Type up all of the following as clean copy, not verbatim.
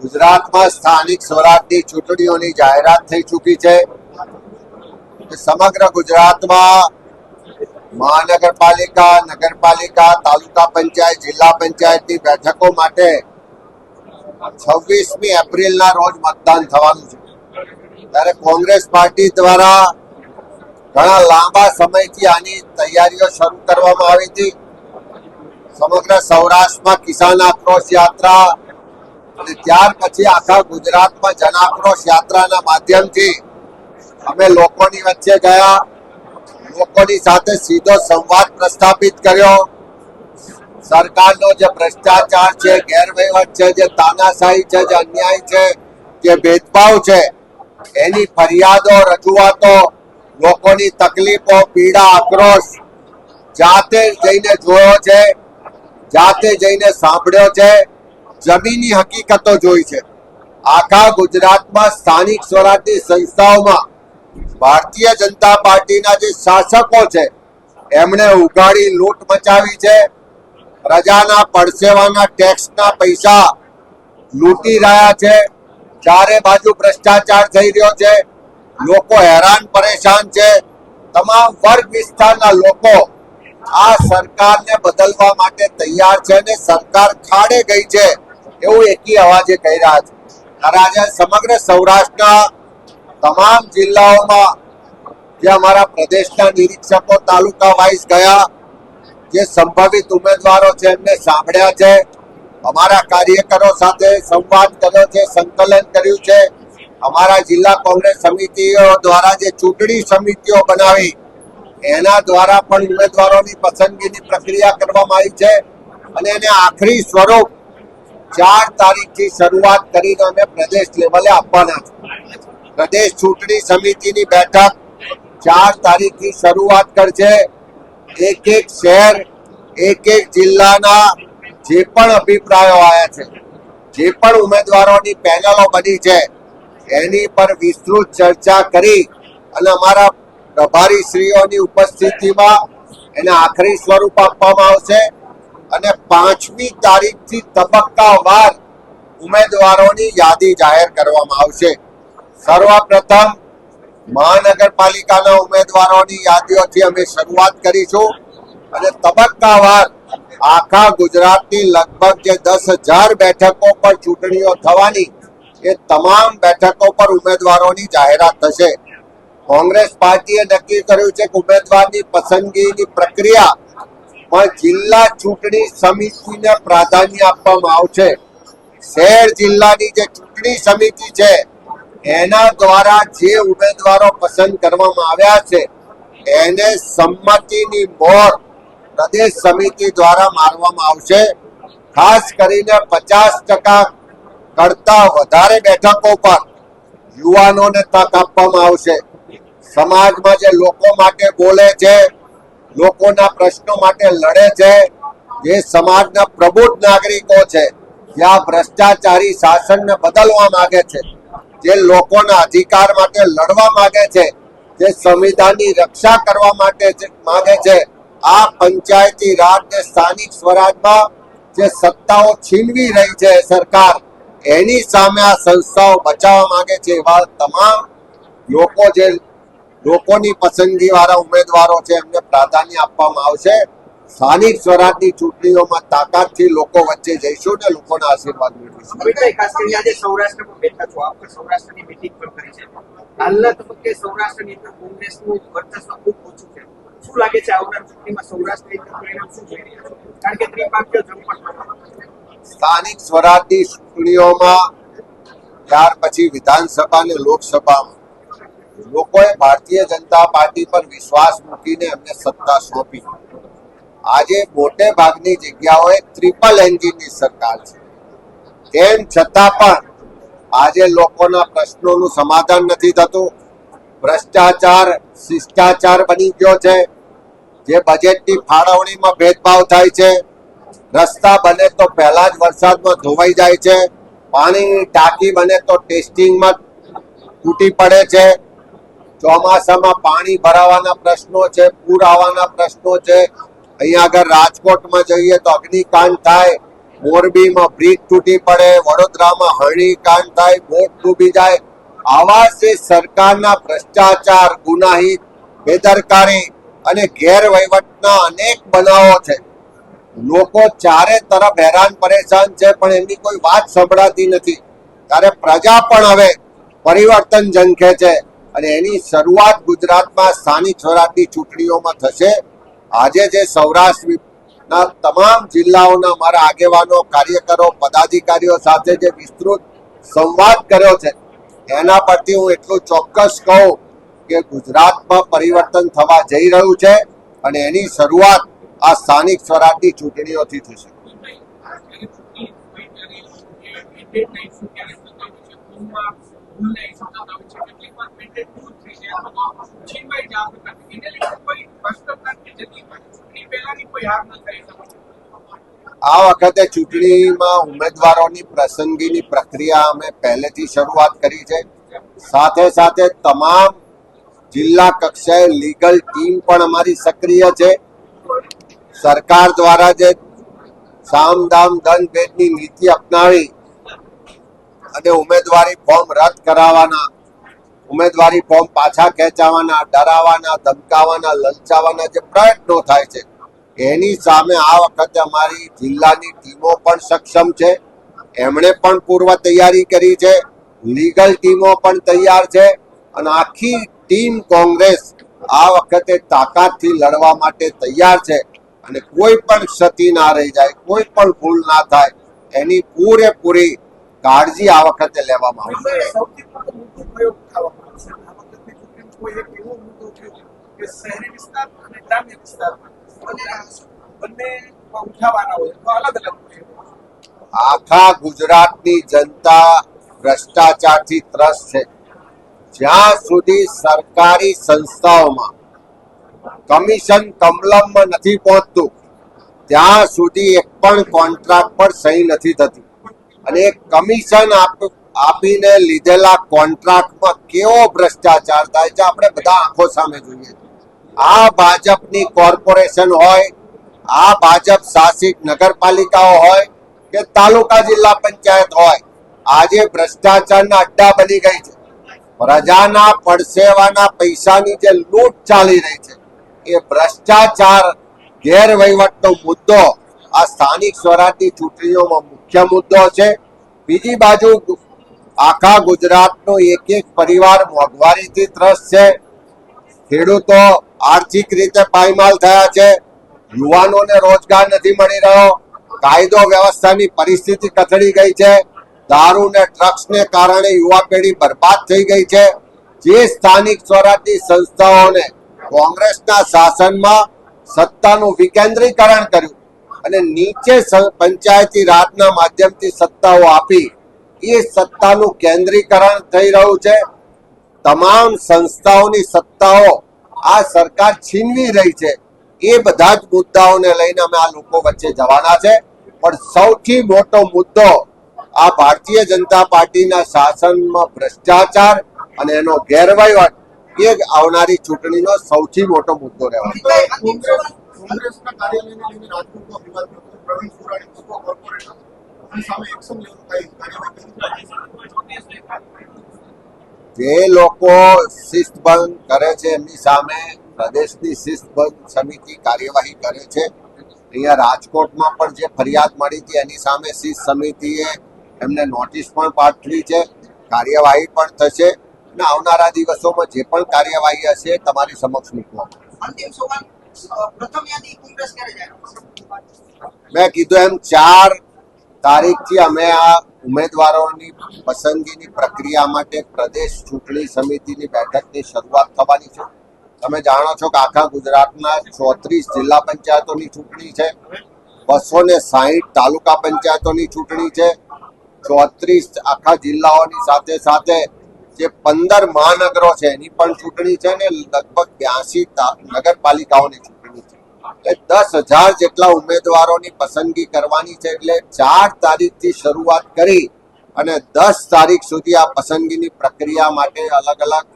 ગુજરાતમાં સ્થાનિક સ્વરાજની ચૂંટણીઓની જાહેરાત થઈ ચૂકી છે. સમગ્ર ગુજરાતમાં મહાનગરપાલિકા, નગરપાલિકા, તાલુકા પંચાયત, જિલ્લા પંચાયતની બેઠકો માટે 26મી એપ્રિલના રોજ મતદાન થવાનું છે. ત્યારે કોંગ્રેસ પાર્ટી દ્વારા ઘણા લાંબા સમયથી આની તૈયારીઓ શરૂ કરવામાં આવી હતી. સમગ્ર સૌરાષ્ટ્રમાં કિસાન આક્રોશ યાત્રા અને ત્યાર પછી આખા ગુજરાતમાં જન આક્રોશ યાત્રાના માધ્યમથી અમે લોકોની વચ્ચે ગયા, લોકોની સાથે સીધો સંવાદ પ્રસ્થાપિત કર્યો. સરકારનો જે ભ્રષ્ટાચાર છે, ગેરવહીવટ છે, જે તાનાશાહી છે, જે અન્યાય છે, જે ભેદભાવ છે, એની ફરિયાદો, રજૂઆતો, લોકોની તકલીફો, પીડા, આક્રોશ જાતે જઈને જોયો છે, જાતે જઈને સાંભળ્યો છે, જમીની હકીકતો જોઈ છે. આખા ગુજરાતમાં સ્થાનિક સ્વરાજની સંસ્થાઓમાં ભારતીય જનતા પાર્ટીના જે શાસકો છે એમણે ઉઘાડી લૂંટ મચાવી છે. પ્રજાના પડસેવાના ટેક્સના પૈસા લૂંટી રહ્યા છે. ચારે બાજુ ભ્રષ્ટાચાર થઈ રહ્યો છે. લોકો હેરાન પરેશાન છે. તમામ વર્ગ વિસ્તારના લોકો આ સરકારને બદલવા માટે તૈયાર છે અને સરકાર ખાડે ગઈ છે એવું એકી અવાજે કહી રહ્યા છે. ત્યારે આજે સમગ્ર સૌરાષ્ટ્રના તમામ જિલ્લાઓમાં જે અમારા પ્રદેશના નિરીક્ષકો તાલુકા વાઇઝ ગયા, જે સંભવિત ઉમેદવારો છે એમને સાંભળ્યા છે, અમારા કાર્યકરો સાથે સંવાદ કર્યો છે, સંકલન કર્યું છે. અમારા જિલ્લા કોંગ્રેસ સમિતિઓ દ્વારા જે ચૂંટણી સમિતિઓ બનાવી એના દ્વારા પણ ઉમેદવારોની પસંદગીની પ્રક્રિયા કરવામાં આવી છે અને એને આખરી સ્વરૂપ 4 તારીખથી શરૂઆત કરીને અમે પ્રદેશ લેવલે આપવાના છે. પ્રદેશ ચૂંટણી સમિતિની બેઠક 4 તારીખથી શરૂઆત કરશે. એક એક શહેર, એક એક જિલ્લાના જે પણ અભિપ્રાયો આવ્યા છે, જે પણ ઉમેદવારોની પેનલો બની છે એની પર વિસ્તૃત ચર્ચા કરી અને અમારા પ્રભારી શ્રીઓની ઉપસ્થિતિમાં એને આખરી સ્વરૂપ આપવામાં આવશે અને 5મી તારીખથી તબક્કાવાર ઉમેદવારોની યાદી જાહેર કરવામાં આવશે. સર્વપ્રથમ મહાનગરપાલિકાના ઉમેદવારોની યાદીઓથી અમે શરૂઆત કરીશું અને તબક્કાવાર આખા ગુજરાતની લગભગ જે 10,000 બેઠકો પર ચૂંટણીઓ થવાની એ તમામ બેઠકો પર ઉમેદવારોની જાહેરાત થશે. કોંગ્રેસ પાર્ટીએ નક્કી કર્યું છે કે ઉમેદવારની પસંદગીની પ્રક્રિયા પણ જિલ્લા ચૂંટણી સમિતિને પ્રાધાન્ય આપવામાં આવશે. શહેર જિલ્લાની જે ચૂંટણી સમિતિ છે એના દ્વારા જે ઉમેદવારો પસંદ કરવામાં આવ્યા છે એને સંમતિની મોહર પ્રદેશ સમિતિ દ્વારા મારવામાં આવશે. ખાસ કરીને 50% કરતા વધારે બેઠકો પર યુવાનોને તક આપવામાં આવશે. સમાજમાં જે લોકો માટે બોલે છે, લોકોના પ્રશ્નો માટે લડે છે, જે સમાજના પ્રબુદ્ધ નાગરિકો છે, જે આ ભ્રષ્ટાચારી શાસનને બદલવા માંગે છે, જે લોકોના અધિકાર માટે લડવા માંગે છે, જે સંવિધાનની રક્ષા કરવા માટે માંગે છે, આ પંચાયતી રાજ ને સ્થાનિક સ્વરાજમાં જે સત્તાઓ છીનવી રહી છે સરકાર, એની સામે આ સંસ્થાઓ બચાવવા માંગે છે. એવા તમામ લોકો જે લોકોની પસંદગી વાળા ઉમેદવારો છે એમને પ્રાધાન્ય આપવામાં આવશે. સ્થાનિક સ્વરાજની ચૂંટણીઓમાં તાકાતથી લોકો વચ્ચે જઈશું ને લોકોના આશીર્વાદ મેળવીશું. ખાસ કરીને આજે સૌરાષ્ટ્રમાં બેઠા છો, આપણે સૌરાષ્ટ્રની મીટિંગ પણ કરી છે. હાલના તબક્કે સૌરાષ્ટ્રની અંદર કોંગ્રેસનું વર્ચસ્વ ખૂબ ઓછું છે. શું લાગે છે આવનાર ચૂંટણીમાં સૌરાષ્ટ્રની અંદર પરિણામ શું જોઈ રહ્યા છો? કારણ કે ત્રિપાક્ષીય જંગ સ્થાનિક સ્વરાજની ચૂંટણીઓમાં ત્યાર પછી વિધાનસભા અને લોકસભામાં લોકોએ ભારતીય જનતા પાર્ટી પર વિશ્વાસ મૂકીને એમને સત્તા સોંપી. આજે મોટે ભાગની જગ્યાઓએ ટ્રિપલ એન્જિનની સરકાર છે. તેમ છતાં પણ આજે લોકોના પ્રશ્નોનું સમાધાન નથી થતું. ભ્રષ્ટાચાર શિષ્ટાચાર બની ગયો છે. જે બજેટની ફાળવણીમાં ભેદભાવ થાય છે. રસ્તા બને તો પહેલા જ વરસાદમાં ધોવાઈ જાય છે. પાણીની ટાંકી બને તો ટેસ્ટિંગમાં તૂટી પડે છે. ચોમાસામાં પાણી ભરાવાના પ્રશ્નો છે, પૂર આવવાના પ્રશ્નો છે. અહીંયા આગળ રાજકોટમાં જઈએ તો અગ્નિકાંડ થાય, મોરબીમાં બ્રિજ તૂટી પડે, વડોદરામાં હરણીકાંડ થાય, બોટ ડૂબી જાય, આવા જે સરકારના ભ્રષ્ટાચાર, ગુનાહિત, બેદરકારી અને ગેરવહીવટના અનેક બનાવો છે. લોકો ચારે તરફ હેરાન પરેશાન છે, પણ એમની કોઈ વાત સંભળાતી નથી. ત્યારે પ્રજા પણ હવે પરિવર્તન ઝંખે છે અને એની શરૂઆત ગુજરાતમાં સ્થાનિક સ્વરાજની ચૂંટણીઓમાં થશે. આજે જે સૌરાષ્ટ્રના તમામ જિલ્લાઓના મારા આગેવાનો, કાર્યકરો, પદાધિકારીઓ સાથે જે વિસ્તૃત સંવાદ કર્યો છે, એના પરથી હું એટલું ચોક્કસ કહું કે ગુજરાતમાં પરિવર્તન થવા જઈ રહ્યું છે અને એની શરૂઆત આ સ્થાનિક સ્વરાજની ચૂંટણીઓથી થશે. આ વખતે ચૂંટણીમાં ઉમેદવારોની પસંદગીની પ્રક્રિયા અમે પહેલેથી શરૂઆત કરી છે. સાથે સાથે તમામ જિલ્લા કક્ષાએ લીગલ ટીમ પણ અમારી સક્રિય છે. સરકાર દ્વારા જે સામ દામ દંડ ભેદની નીતિ અપનાવી અને ઉમેદવારી ફોર્મ રદ કરાવવાના, ઉમેદવારી ફોર્મ પાછા ખેંચાવાના, ડરાવવાના, ધમકાવવાના, લલચાવવાના જે પ્રયત્નો થાય છે, એની સામે આ વખતે અમારી જિલ્લાની ટીમો પણ સક્ષમ છે. એમણે પણ પૂર્વ તૈયારી કરી છે, લીગલ ટીમો પણ તૈયાર છે અને આખી ટીમ કોંગ્રેસ આ વખતે તાકાતથી લડવા માટે તૈયાર છે અને કોઈ પણ ક્ષતિ ના રહી જાય, કોઈ પણ ભૂલ ના થાય, એની પૂરેપૂરી કાળજી આ વખતે લેવામાં આવશે. સૌથી મોટો મુદ્દો કયો ઉઠાવવામાં આવશે? આ વખતની ચૂંટણીમાં કોઈ એક એવો મુદ્દો થયો કે શહેરી વિસ્તાર અને ગ્રામ્ય વિસ્તારમાં બંને ઉઠાવવાના હોય તો અલગ અલગ હોય. આખા ગુજરાતની જનતા ભ્રષ્ટાચારથી ત્રસ્ત છે. જ્યાં સુધી સરકારી સંસ્થાઓમાં કમિશન કમલમમાં નથી પહોંચતું, ત્યાં સુધી એક પણ કોન્ટ્રાક્ટ પર સહી નથી થતી અને કમિશન આપીને લીધેલા કોન્ટ્રાક્ટમાં કેવો ભ્રષ્ટાચાર થાય છે આપણે બધા આંખો સામે જોઈએ. આ ભાજપની કોર્પોરેશન હોય, આ ભાજપ શાસિત નગરપાલિકાઓ હોય કે તાલુકા જિલ્લા પંચાયત હોય, આજે ભ્રષ્ટાચારના અડ્ડા બની ગઈ છે. પ્રજાના પડસેવાના પૈસાની જે લૂંટ ચાલી રહી છે, એ ભ્રષ્ટાચાર, ગેરવહીવટનો મુદ્દો આ સ્થાનિક સ્વરાજની ચૂંટણીઓમાં મુખ્ય મુદ્દો છે. બીજી બાજુ આખા ગુજરાતનો એક એક પરિવાર મોંઘવારીથી ત્રસ્ત છે. ખેડૂતો આર્થિક રીતે પાયમાલ થયા છે. યુવાનોને રોજગાર નથી મળી રહ્યો. કાયદો વ્યવસ્થાની પરિસ્થિતિ કથળી ગઈ છે. દારૂ ને ડ્રગ્સને કારણે યુવા પેઢી બરબાદ થઈ ગઈ છે. જે સ્થાનિક સ્વરાજની સંસ્થાઓને કોંગ્રેસના શાસનમાં સત્તાનું વિકેન્દ્રીકરણ કર્યું અને નીચે પંચાયતી રાજના માધ્યમથી સત્તાઓ આપી, એ સત્તાનું કેન્દ્રીકરણ થઈ રહ્યું છે. તમામ સંસ્થાઓની સત્તાઓ આ સરકાર છીનવી રહી છે. એ બધા જ મુદ્દાઓને લઈને અમે આ લોકો વચ્ચે જવાના છે. પણ સૌથી મોટો મુદ્દો આ ભારતીય જનતા પાર્ટીના શાસનમાં ભ્રષ્ટાચાર અને એનો ગેરવહીવટ એ આવનારી ચૂંટણીનો સૌથી મોટો મુદ્દો રહેવાનો. કોંગ્રેસના કાર્યાલયને લઈને રાજકોટમાં વિવાદ થયો. પ્રવીણ સુરાણી પૂર્વ કોર્પોરેટર સામે એક્શન લેવું કઈ કાર્યવાહી? જે લોકો શિસ્તભંગ કરે છે એમની સામે પ્રદેશની શિસ્તભંગ સમિતિ કાર્યવાહી કરે છે. અહીંયા રાજકોટમાં પણ જે ફરિયાદ મળી હતી એની સામે શિસ્ત સમિતિએ એમને નોટિસ પણ પાઠવી છે. કાર્યવાહી પણ થશે અને આવનારા દિવસોમાં જે પણ કાર્યવાહી હશે તમારી સમક્ષ મૂકવામાં. અંતિમ સવાલ, પ્રથમ યાદી કોંગ્રેસ ક્યારે જાહેર કરશે? મેં કીધું એમ 4 તારીખથી અમે આ ઉમેદવારોની પસંદગીની પ્રક્રિયા માટે પ્રદેશ ચૂંટણી સમિતિની બેઠકની શરૂઆત થવાની છે. તમે જાણો છો કે આખા ગુજરાતના 34 જિલ્લા પંચાયતોની ચૂંટણી છે, 260 તાલુકા પંચાયતોની ચૂંટણી છે, 34 આખા જિલ્લાઓની સાથે સાથે જે 15 મહાનગરો છે એની પણ ચૂંટણી છે ને લગભગ 82 નગરપાલિકાઓની ચૂંટણી છે. એટલે 10,000 જેટલા ઉમેદવારોની પસંદગી કરવાની છે. એટલે 4 તારીખથી શરૂઆત કરી અને 10 તારીખ સુધી આ પસંદગીની પ્રક્રિયા માટે અલગ અલગ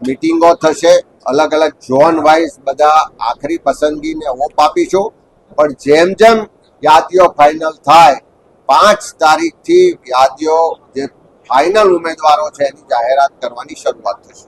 મીટિંગો થશે. અલગ અલગ ઝોન વાઇઝ બધા આખરી પસંદગીને ઓપ આપીશું. પણ જેમ જેમ યાદીઓ ફાઇનલ થાય 5 તારીખથી યાદીઓ જે ફાઇનલ ઉમેદવારો છે એની જાહેરાત કરવાની શરૂઆત થશે.